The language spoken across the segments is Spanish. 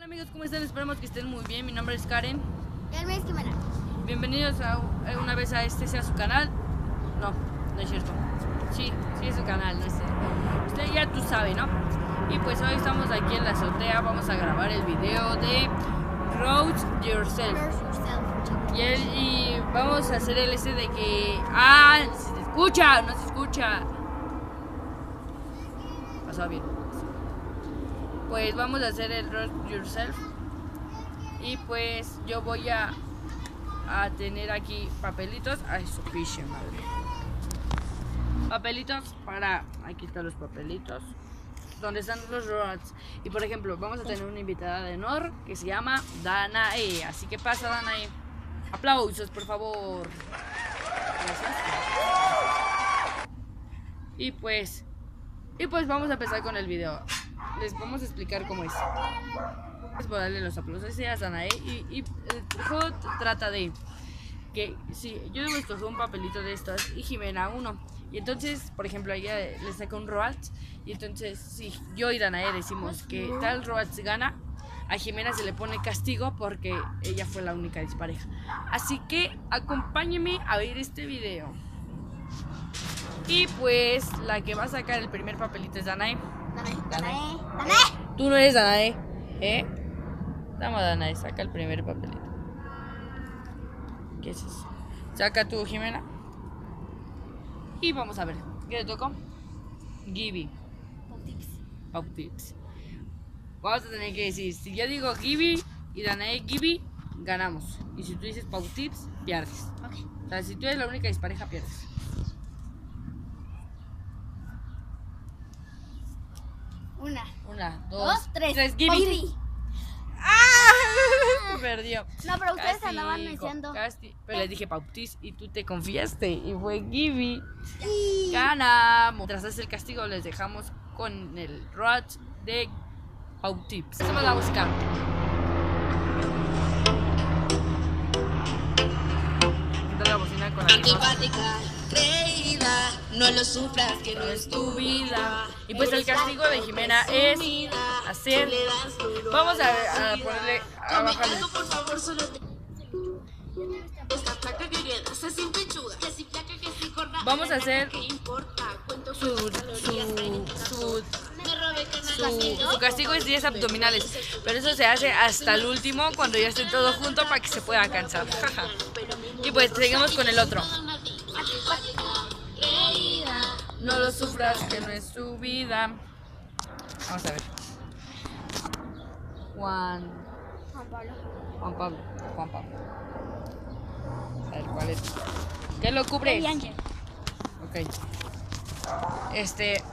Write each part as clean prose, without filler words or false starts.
Hola amigos, ¿cómo están? Esperamos que estén muy bien. Mi nombre es Karen. Y el mes que me da. Bienvenidos una vez a este sea su canal. No, no es cierto. Sí es su canal, no es cierto. Usted ya tú sabe, ¿no? Y pues hoy estamos aquí en la azotea. Vamos a grabar el video de Roast Yourself. Y vamos a hacer el ese de que... ¡Ah! ¿Se escucha? No se escucha. Pasó bien. Pues vamos a hacer el Roast Yourself. Y pues yo voy a tener aquí papelitos. Ay, su piche madre. Papelitos para... Aquí están los papelitos donde están los roads. Y por ejemplo, vamos a tener una invitada de honor que se llama Danae. Así que pasa, Danae. Aplausos, por favor. Gracias. Y pues vamos a empezar con el video. Les vamos a explicar cómo es. Vamos a darle los aplausos a Danae. Y el juego trata de que si yo debo escoger un papelito de estos y Jimena uno. Y entonces, por ejemplo, a ella le saca un Roach. Y entonces, si yo y Danae decimos que tal Roach gana, a Jimena se le pone castigo porque ella fue la única dispareja. Así que acompáñenme a ver este video. Y pues la que va a sacar el primer papelito es Danae. Danae. Tú no eres Danae, ¿eh? Vamos, Danae, saca el primer papelito. ¿Qué es eso? Saca tú, Jimena. Y vamos a ver. ¿Qué le tocó? Gibby. Pau Tips. Vamos a tener que decir, si yo digo Gibby y Danae Gibby, ganamos. Y si tú dices Pau Tips, pierdes. Okay. O sea, si tú eres la única dispareja, pierdes. Una, dos, tres. Gibby. ¡Ah! Perdió. No, pero ustedes Castigo, andaban diciendo. Pero le dije Pautis y tú te confiaste y fue Gibby. Ganamos. Tras hacer el castigo les dejamos con el Roach de Pautips. Hacemos la música. Entra la bocina con la antipática, creída, no lo sufras que no es tu vida. Y pues el castigo de Jimena es hacer. Vamos a ponerle a bajarle. Por favor, solo te... Esta placa que queda, se siente chuda. Que si placa, que si corta. Vamos a hacer ¿Qué importa? Cuento su castigo es 10 abdominales. Pero eso se hace hasta el último cuando ya esté todo junto para que se pueda cansar. Y pues seguimos con el otro. No lo sufras que no es tu vida. Vamos a ver. Juan Pablo. A ver, ¿cuál es? ¿Qué lo cubre? Ok.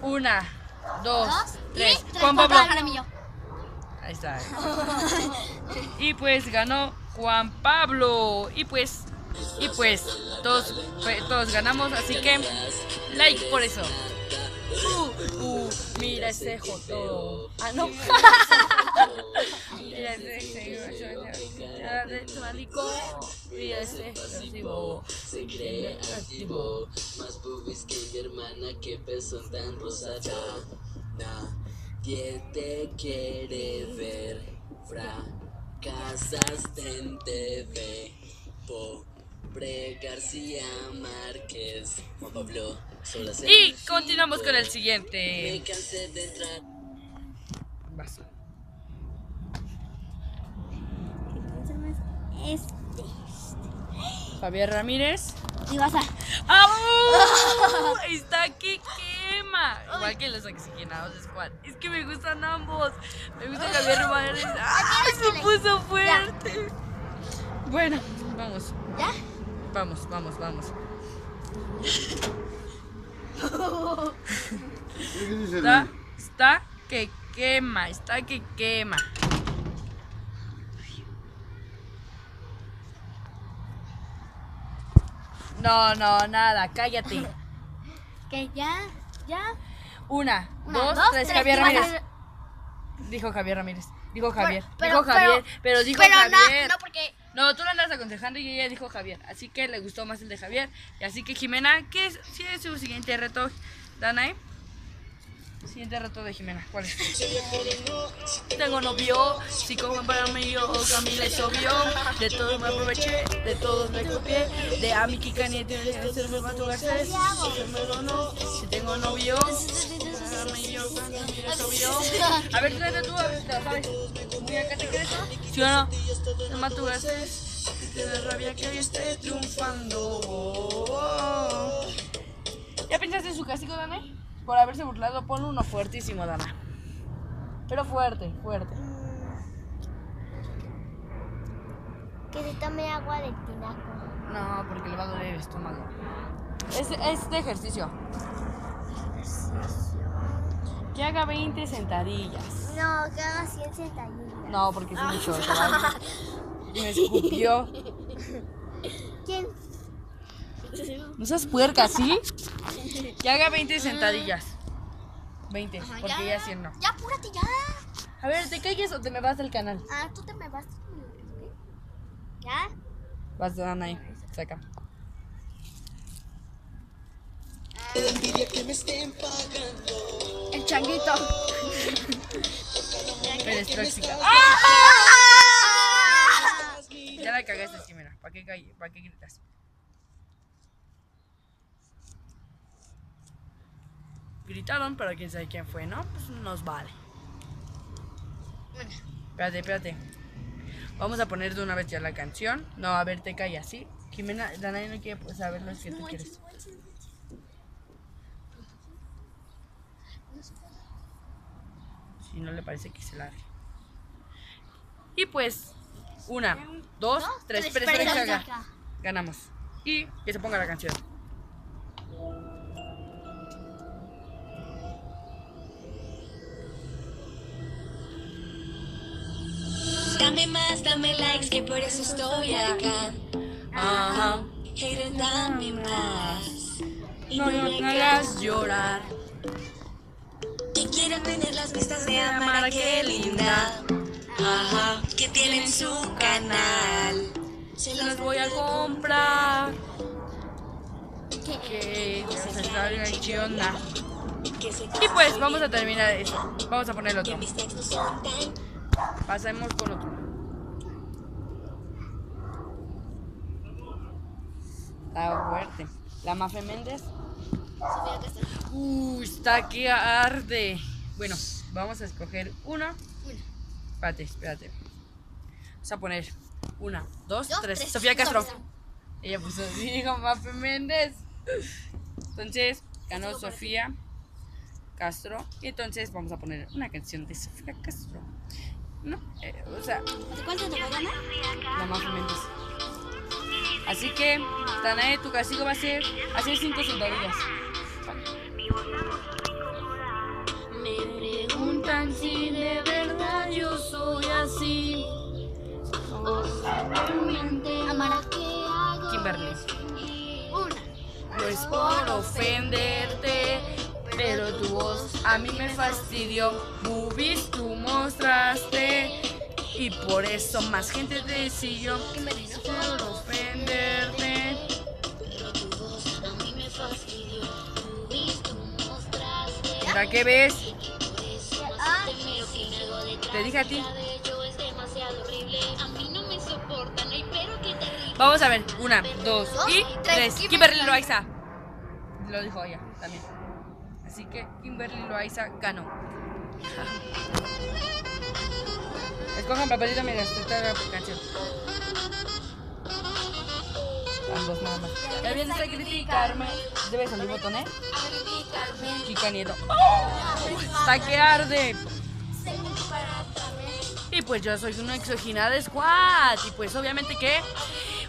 1, 2, 3. Juan Pablo. Ahí está. Y pues ganó Juan Pablo. Y pues todos ganamos, así que like por eso. Mira ese joto. Ah, no. Mira ese marico. Mira ese explosivo. creativo. Más boobies que mi hermana, que peso tan rosada. Nadie te quiere ver. Fracasaste en TV. Pobre García Márquez. Juan Pablo, solo se Y continuamos con el me siguiente. cansé de entrar. Vas. Javier Ramírez. Y vas a. ¡Au! Está que quema. Igual que los oxigenados de Squad. Es que me gustan ambos. Me gusta Javier Ramírez. ¡Ay! Se puso fuerte. Bueno, vamos. ¿Ya? Vamos. Está que quema. No, nada, cállate. Que ya. 1, 2, dos, 3, tres, Javier y vas a Ramírez. hacer- Dijo Javier Ramírez. Dijo Javier. Pero Dijo Pero Javier. no, porque. No, tú lo andas aconsejando y ella dijo Javier. Así que le gustó más el de Javier. Y así que Jimena, ¿qué es su siguiente reto, Danae? Siguiente reto de Jimena, ¿cuál es? Tengo novio, si como para mí yo, Camila es obvio. De todos me aproveché, de todos me copié. De a mi Kika ni tiene que hacerme más tu Garcés. Si tengo novio, para mí yo, Camila es obvio. A ver, tráete tú, a ver si te la sabes. Muy acá te crees, ¿sí o no? El Matu Garcés, te da rabia que hoy esté triunfando. ¿Ya pensaste en su castigo, Dana? Por haberse burlado, ponle uno fuertísimo, Dana. Pero fuerte, fuerte. Que se tome agua del tinaco. No, porque le va a doler el estómago. Es de ejercicio. Que haga 20 sentadillas. No, que haga 100 sentadillas. No, porque es mucho. Y me escupió. ¿Quién? No seas puerca, ¿sí? Que haga 20 sentadillas. 20, porque ya 100 no. Ya, apúrate, ya. A ver, ¿te calles o te me vas del canal? Ah, tú te me vas. ¿Ya? Vas, Dana, ahí. Saca. El changuito. Eres tóxica. Ya la cagaste, Jimena. ¿Para qué gritas? Gritaron, pero quién sabe quién fue, ¿no? Pues nos vale. Espérate. Vamos a poner de una vez ya la canción. No, a ver, te callas, ¿sí? Jimena, Danae no quiere saber lo que tú quieres. Si no le parece que se largue. Y pues, 1, 2, 3, pero espera que haga. Ganamos. Y que se ponga la canción. Dame más, dame likes, que por eso estoy acá. Ajá. Hater, dame más. Y No me hagas llorar. que quiero tener las vistas de Amara, qué linda. Ajá. Que tienen su canal. Se las voy a comprar. Que se salga en chiona. Que se Y pues vamos a terminar eso. Vamos a poner el otro. mis textos son tan. Pasemos con otro. Está fuerte. La Mafe Méndez. Está que arde. Bueno, vamos a escoger uno. Espérate. Vamos a poner 1, 2, 3. Sofía Castro. Ella puso, dijo Mafe Méndez. Entonces, ganó Sofía Castro. Y entonces vamos a poner una canción de Sofía Castro. ¿No? O sea, ¿De cuál te va a ganar? la Mafe Méndez. Así que, Danae, tu castigo va a ser hacer 5 sentadillas. Me preguntan si de verdad yo soy así. Amara, ¿qué hago? Kimberly. Una. No es por ofenderte, pero tu voz a mí me fastidió. Boobies tú mostraste y por eso más gente te siguió. Kimberly, ¿no? Por ofenderte. ¿Para qué ves? Ah, Te dije a ti. Vamos a ver, 1, 2 y 3. Kimberly Loaiza. Lo dijo ella también. Así que Kimberly Loaiza ganó. Escojan papelito mientras está la canción. Ambos nada más. Ya vienes a criticarme. Debe salir botón, ¿eh? Chica Nieto. Está que arde. Y pues yo soy una exogenada de squad. Y pues obviamente que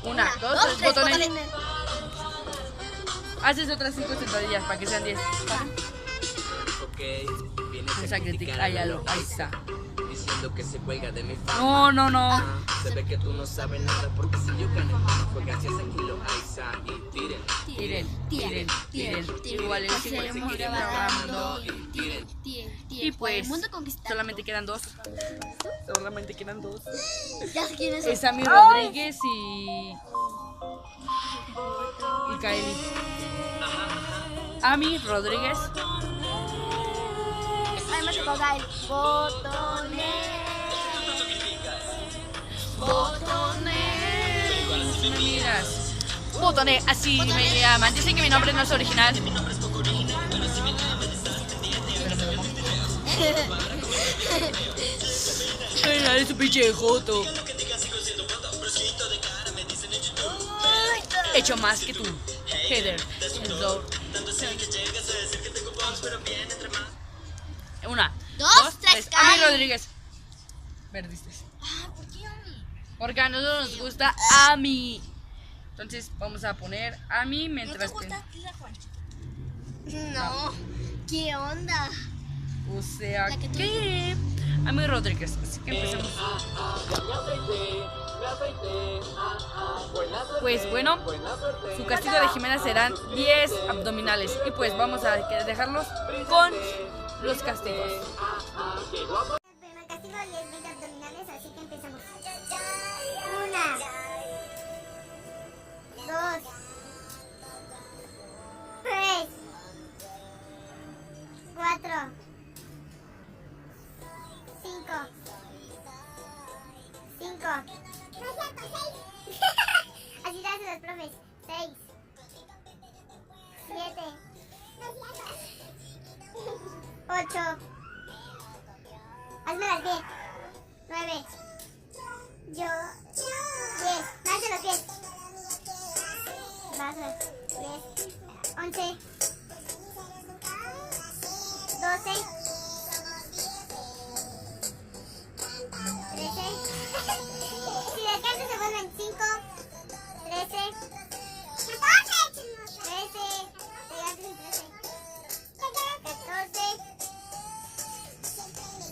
1, 2, 3 botones. Haces otras 5 sentadillas para que sean 10. Vienes a criticar a Loaiza. Diciendo que se cuelga de mi fama. No. Se ve que tú no sabes nada porque si yo gané fue gracias a Kilo Loaiza. Y tiren. Igual seguimos grabando. Y pues solamente quedan 2. ya sé quién es. Es Ami Rodríguez y Kylie. Ami Rodríguez A mí me tocó caer. Botones. Botones. Me miras. Botones, así me llaman. Dicen que mi nombre no es original. Pero es un pinche joto. Hecho más que tú, Heather. Una, Dos, tres, Ami Rodríguez. Perdiste. ¿Por qué a mí? Porque a nosotros nos gusta Ami. Entonces vamos a poner Ami mientras que... No. ¿Qué onda? O sea La que tú que... Ami Rodríguez. Así que empecemos. Pues bueno, su castigo de Jimena serán 10 abdominales. Y pues vamos a dejarlos con los castigos. El primer castigo y es 20 abdominales, así que empezamos. 1, 2, 3, 4, 5, 5. Así te hacen los profes. 6, 7, 8. Hazme las 10. 9. Yo. 10. Date los 10. Vas a 10. 11. 12. 13. Si de alcanza se vuelven 5. 13. 13. Pegaste sin 13. 14.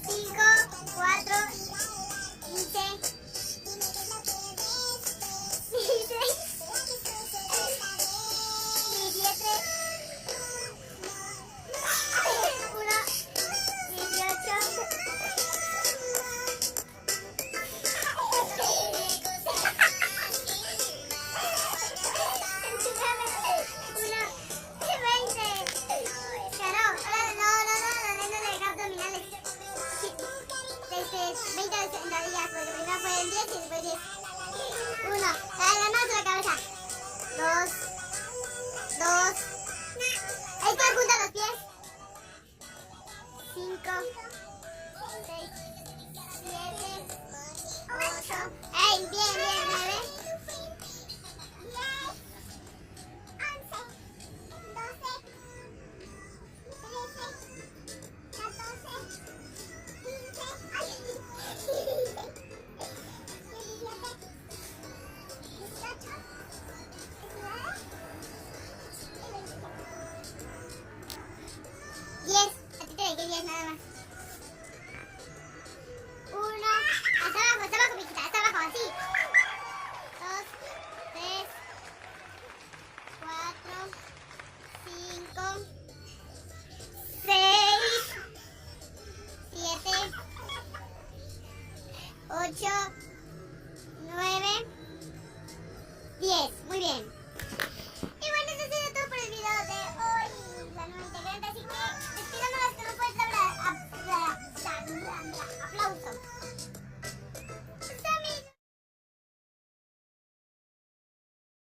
5, 4, 15, 16, 17, 1, 18. Cinco, 6, 7,